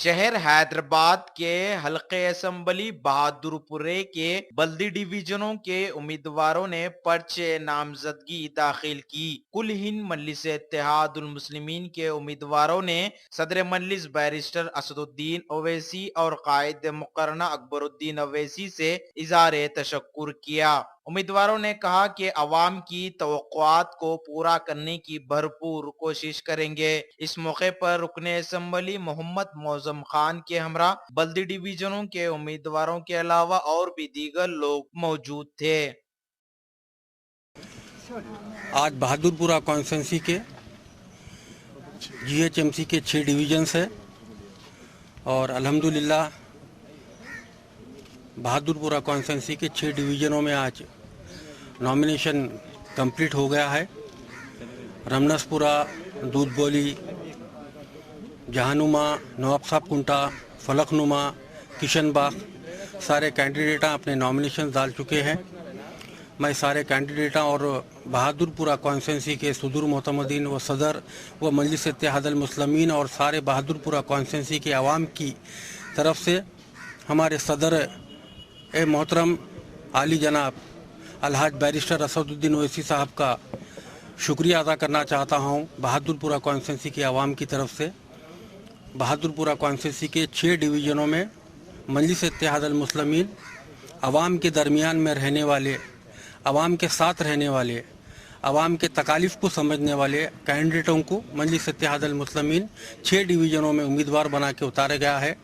शहर हैदराबाद के हल्के असेंबली बहादुरपुरे के बल्दी डिवीजनों के उम्मीदवारों ने पर्चे नामजदगी दाखिल की। कुल हिंद मजलिस इत्तेहादुल मुस्लिमीन के उम्मीदवारों ने सदर मजलिस बैरिस्टर असदुद्दीन ओवैसी और कायद मुकर्रना अकबरुद्दीन ओवैसी से इज़हार तशक्कुर किया। उम्मीदवारों ने कहा कि अवाम की तवक्कुआत को पूरा करने की भरपूर कोशिश करेंगे। इस मौके पर रुकने असेंबली मोहम्मद मौजम खान के हमरा बल्दी डिवीजनों के उम्मीदवारों के अलावा और भी दीगर लोग मौजूद थे। आज बहादुरपुरा कॉन्स्टिट्यूंसी के जीएचएमसी के 6 डिवीजन्स है और अल्हम्दुलिल्लाह बहादुरपुरा कॉन्स्टिट्यूंसी के 6 डिवीजनों में आज नॉमिनेशन कंप्लीट हो गया है। रमनसपुरा, दूधबोली, जहानुमा, नवाब साहब कुंटा, फलकनुमा, किशनबाग सारे कैंडिडेट अपने नॉमिनेशन डाल चुके हैं। मैं सारे कैंडिडेट और बहादुरपुरा कॉन्स्टिट्यूंसी के सदर मोतमदीन व सदर व मजलिस इत्तेहादुल मुस्लिमीन और सारे बहादुरपुरा कॉन्स्टिट्यूंसी के आवाम की तरफ से हमारे सदर मोहतरम आली जनाब अलहाज बैरिस्टर असदुद्दीन ओवैसी साहब का शुक्रिया अदा करना चाहता हूँ। बहादुरपुरा कॉन्स्टिट्यूंसी के आवाम की तरफ से बहादुरपुरा कॉन्स्टिट्यूंसी के 6 डिवीजनों में मजलिस इत्तेहादुल मुस्लिमीन आवाम के दरमियान में रहने वाले, आवाम के साथ रहने वाले, आवाम के तकालीफ को समझने वाले कैंडिडेटों को मजलिस इत्तेहादुल मुस्लिमीन 6 डिवीजनों में उम्मीदवार बना के उतारा गया है।